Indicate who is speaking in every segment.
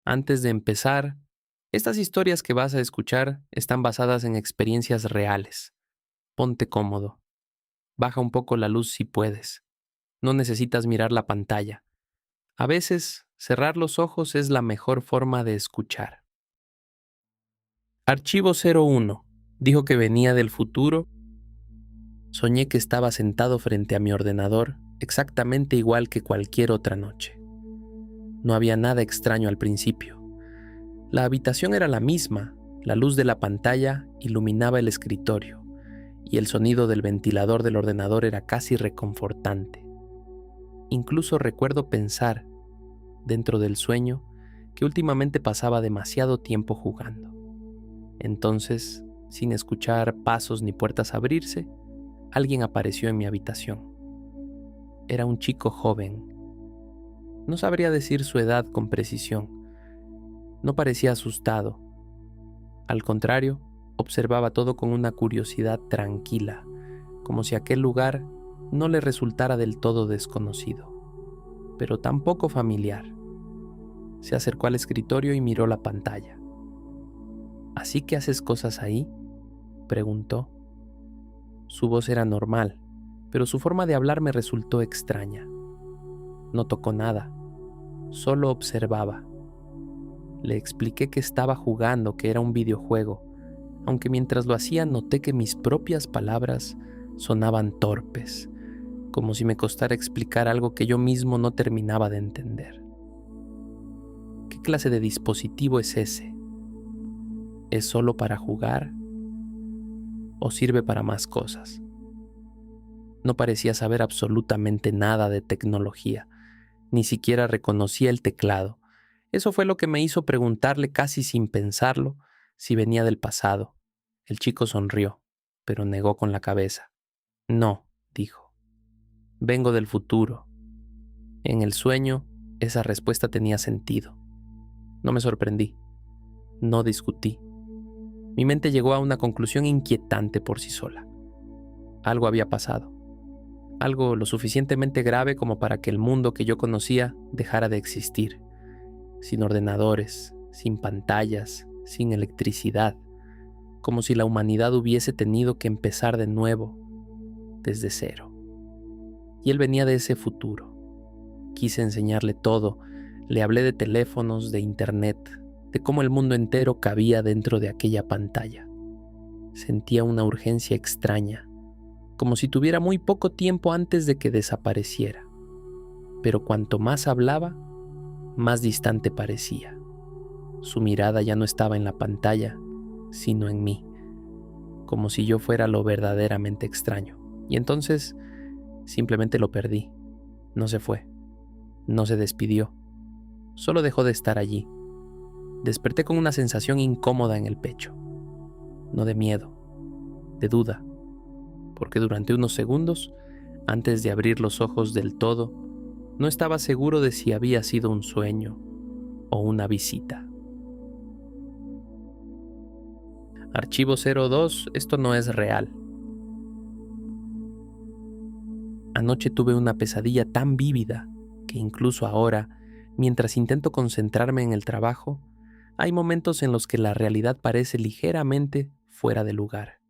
Speaker 1: Antes de empezar, estas historias que vas a escuchar están basadas en experiencias reales. Ponte cómodo. Baja un poco la luz si puedes. No necesitas mirar la pantalla. A veces, cerrar los ojos es la mejor forma de escuchar. Archivo 01. Dijo que venía del futuro. Soñé que estaba sentado frente a mi ordenador, exactamente igual que cualquier otra noche. No había nada extraño al principio. La habitación era la misma, la luz de la pantalla iluminaba el escritorio y el sonido del ventilador del ordenador era casi reconfortante. Incluso recuerdo pensar, dentro del sueño, que últimamente pasaba demasiado tiempo jugando. Entonces, sin escuchar pasos ni puertas abrirse, alguien apareció en mi habitación. Era un chico joven. No sabría decir su edad con precisión. No parecía asustado. Al contrario, observaba todo con una curiosidad tranquila, como si aquel lugar no le resultara del todo desconocido, pero tampoco familiar. Se acercó al escritorio y miró la pantalla. ¿Así que haces cosas ahí?, preguntó. Su voz era normal, pero su forma de hablar me resultó extraña. No tocó nada, solo observaba. Le expliqué que estaba jugando, que era un videojuego, aunque mientras lo hacía noté que mis propias palabras sonaban torpes, como si me costara explicar algo que yo mismo no terminaba de entender. ¿Qué clase de dispositivo es ese? ¿Es solo para jugar o sirve para más cosas? No parecía saber absolutamente nada de tecnología, ni siquiera reconocía el teclado. Eso fue lo que me hizo preguntarle casi sin pensarlo si venía del pasado. El chico sonrió, pero negó con la cabeza. No, dijo. Vengo del futuro. En el sueño, esa respuesta tenía sentido. No me sorprendí. No discutí. Mi mente llegó a una conclusión inquietante por sí sola. Algo había pasado. Algo lo suficientemente grave como para que el mundo que yo conocía dejara de existir. Sin ordenadores, sin pantallas, sin electricidad, como si la humanidad hubiese tenido que empezar de nuevo, desde cero. Y él venía de ese futuro. Quise enseñarle todo, le hablé de teléfonos, de internet, de cómo el mundo entero cabía dentro de aquella pantalla. Sentía una urgencia extraña, como si tuviera muy poco tiempo antes de que desapareciera. Pero cuanto más hablaba, más distante parecía. Su mirada ya no estaba en la pantalla, sino en mí, como si yo fuera lo verdaderamente extraño. Y entonces simplemente lo perdí. No se fue, no se despidió, solo dejó de estar allí. Desperté con una sensación incómoda en el pecho, no de miedo, de duda, porque durante unos segundos, antes de abrir los ojos del todo, no estaba seguro de si había sido un sueño o una visita. Archivo 02, esto no es real. Anoche tuve una pesadilla tan vívida que incluso ahora, mientras intento concentrarme en el trabajo, hay momentos en los que la realidad parece ligeramente fuera de lugar.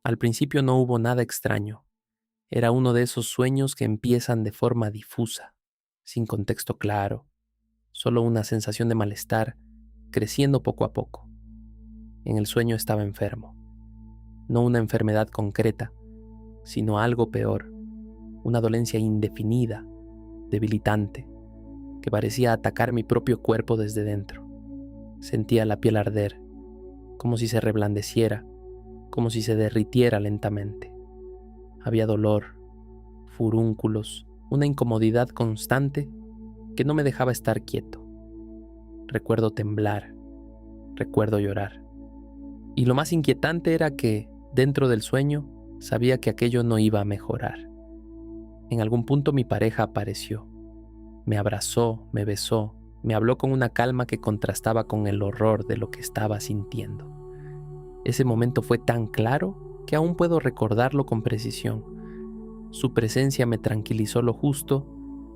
Speaker 1: Al principio no hubo nada extraño. Era uno de esos sueños que empiezan de forma difusa, sin contexto claro, solo una sensación de malestar, creciendo poco a poco. En el sueño estaba enfermo. No una enfermedad concreta, sino algo peor, una dolencia indefinida, debilitante, que parecía atacar mi propio cuerpo desde dentro. Sentía la piel arder, como si se reblandeciera, como si se derritiera lentamente. Había dolor, furúnculos, una incomodidad constante que no me dejaba estar quieto. Recuerdo temblar, recuerdo llorar. Y lo más inquietante era que, dentro del sueño, sabía que aquello no iba a mejorar. En algún punto mi pareja apareció. Me abrazó, me besó, me habló con una calma que contrastaba con el horror de lo que estaba sintiendo. Ese momento fue tan claro que aún puedo recordarlo con precisión. Su presencia me tranquilizó lo justo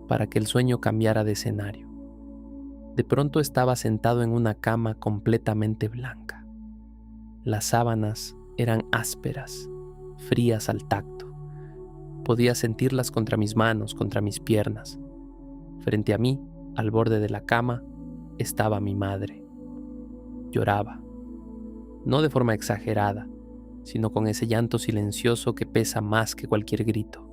Speaker 1: para que el sueño cambiara de escenario. De pronto estaba sentado en una cama completamente blanca. Las sábanas eran ásperas, frías al tacto. Podía sentirlas contra mis manos, contra mis piernas. Frente a mí, al borde de la cama, estaba mi madre. Lloraba. No de forma exagerada, sino con ese llanto silencioso que pesa más que cualquier grito.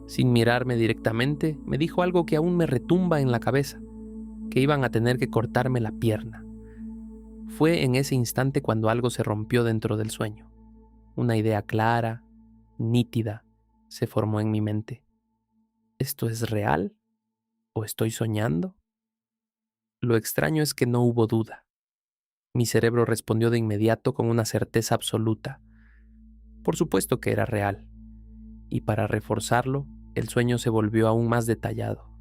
Speaker 1: Sin mirarme directamente, me dijo algo que aún me retumba en la cabeza, que iban a tener que cortarme la pierna. Fue en ese instante cuando algo se rompió dentro del sueño. Una idea clara, nítida, se formó en mi mente. ¿Esto es real? ¿O estoy soñando? Lo extraño es que no hubo duda. Mi cerebro respondió de inmediato con una certeza absoluta. Por supuesto que era real. Y para reforzarlo, el sueño se volvió aún más detallado.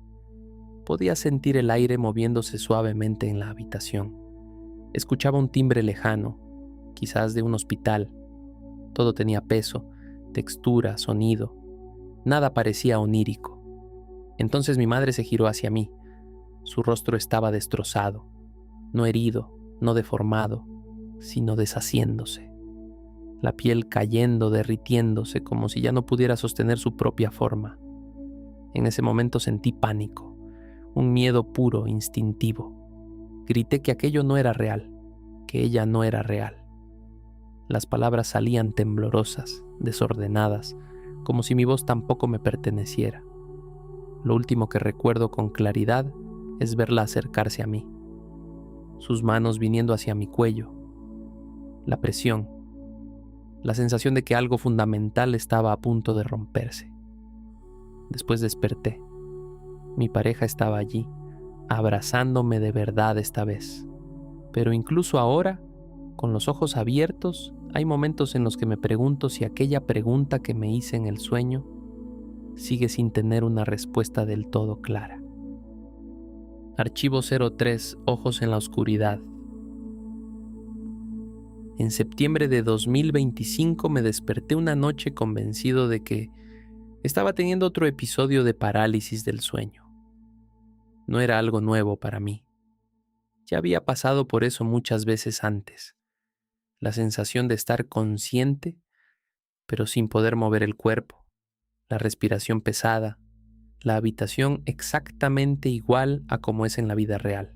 Speaker 1: Podía sentir el aire moviéndose suavemente en la habitación. Escuchaba un timbre lejano, quizás de un hospital. Todo tenía peso, textura, sonido. Nada parecía onírico. Entonces mi madre se giró hacia mí. Su rostro estaba destrozado, no herido, no deformado, sino deshaciéndose. La piel cayendo, derritiéndose, como si ya no pudiera sostener su propia forma. En ese momento sentí pánico, un miedo puro, instintivo. Grité que aquello no era real, que ella no era real. Las palabras salían temblorosas, desordenadas, como si mi voz tampoco me perteneciera. Lo último que recuerdo con claridad es verla acercarse a mí, sus manos viniendo hacia mi cuello, la presión, la sensación de que algo fundamental estaba a punto de romperse. Después desperté. Mi pareja estaba allí, abrazándome de verdad esta vez. Pero incluso ahora, con los ojos abiertos, hay momentos en los que me pregunto si aquella pregunta que me hice en el sueño sigue sin tener una respuesta del todo clara. Archivo 03, Ojos en la oscuridad. En septiembre de 2025 me desperté una noche convencido de que estaba teniendo otro episodio de parálisis del sueño. No era algo nuevo para mí. Ya había pasado por eso muchas veces antes. La sensación de estar consciente, pero sin poder mover el cuerpo, la respiración pesada, la habitación exactamente igual a como es en la vida real.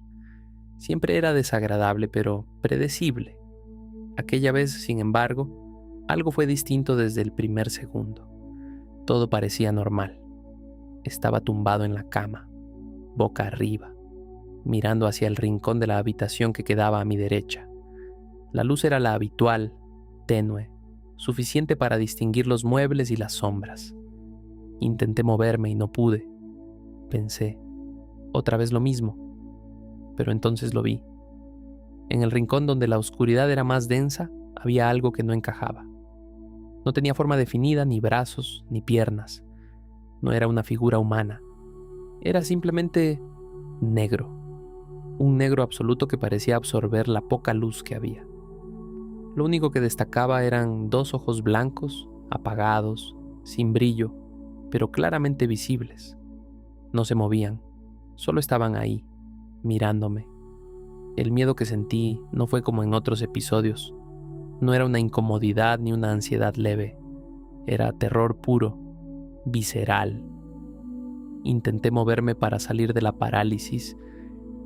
Speaker 1: Siempre era desagradable, pero predecible. Aquella vez, sin embargo, algo fue distinto desde el primer segundo. Todo parecía normal. Estaba tumbado en la cama, boca arriba, mirando hacia el rincón de la habitación que quedaba a mi derecha. La luz era la habitual, tenue, suficiente para distinguir los muebles y las sombras. Intenté moverme y no pude. Pensé, otra vez lo mismo, pero entonces lo vi. En el rincón donde la oscuridad era más densa, había algo que no encajaba. No tenía forma definida, ni brazos, ni piernas. No era una figura humana. Era simplemente negro. Un negro absoluto que parecía absorber la poca luz que había. Lo único que destacaba eran dos ojos blancos, apagados, sin brillo, pero claramente visibles. No se movían, solo estaban ahí, mirándome. El miedo que sentí no fue como en otros episodios. No era una incomodidad ni una ansiedad leve. Era terror puro, visceral. Intenté moverme para salir de la parálisis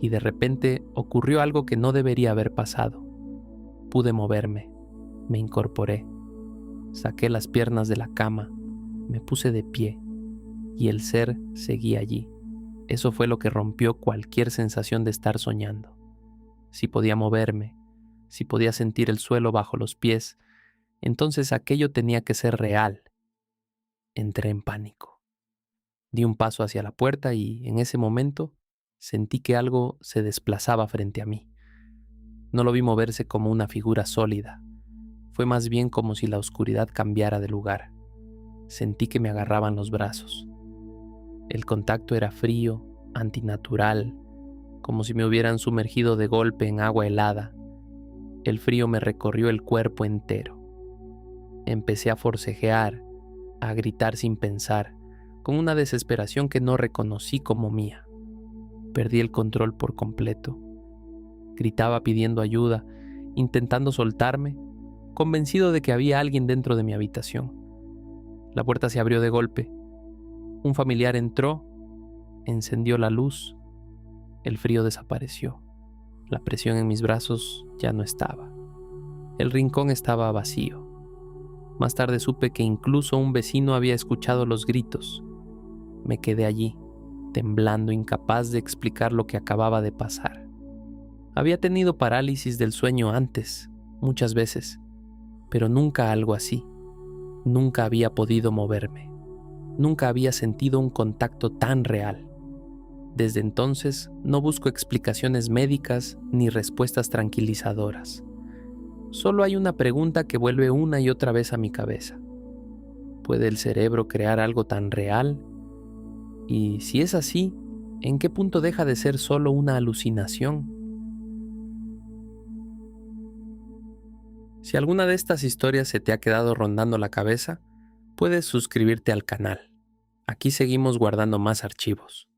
Speaker 1: y de repente ocurrió algo que no debería haber pasado. Pude moverme, me incorporé, saqué las piernas de la cama, me puse de pie y el ser seguía allí. Eso fue lo que rompió cualquier sensación de estar soñando. Si podía moverme, si podía sentir el suelo bajo los pies, entonces aquello tenía que ser real. Entré en pánico. Di un paso hacia la puerta y, en ese momento, sentí que algo se desplazaba frente a mí. No lo vi moverse como una figura sólida. Fue más bien como si la oscuridad cambiara de lugar. Sentí que me agarraban los brazos. El contacto era frío, antinatural, como si me hubieran sumergido de golpe en agua helada. El frío me recorrió el cuerpo entero. Empecé a forcejear, a gritar sin pensar, con una desesperación que no reconocí como mía. Perdí el control por completo. Gritaba pidiendo ayuda, intentando soltarme, convencido de que había alguien dentro de mi habitación. La puerta se abrió de golpe. Un familiar entró, encendió la luz. El frío desapareció. La presión en mis brazos ya no estaba. El rincón estaba vacío. Más tarde supe que incluso un vecino había escuchado los gritos. Me quedé allí, temblando, incapaz de explicar lo que acababa de pasar. Había tenido parálisis del sueño antes, muchas veces, pero nunca algo así. Nunca había podido moverme. Nunca había sentido un contacto tan real. Desde entonces no busco explicaciones médicas ni respuestas tranquilizadoras. Solo hay una pregunta que vuelve una y otra vez a mi cabeza. ¿Puede el cerebro crear algo tan real? Y si es así, ¿en qué punto deja de ser solo una alucinación? Si alguna de estas historias se te ha quedado rondando la cabeza, puedes suscribirte al canal. Aquí seguimos guardando más archivos.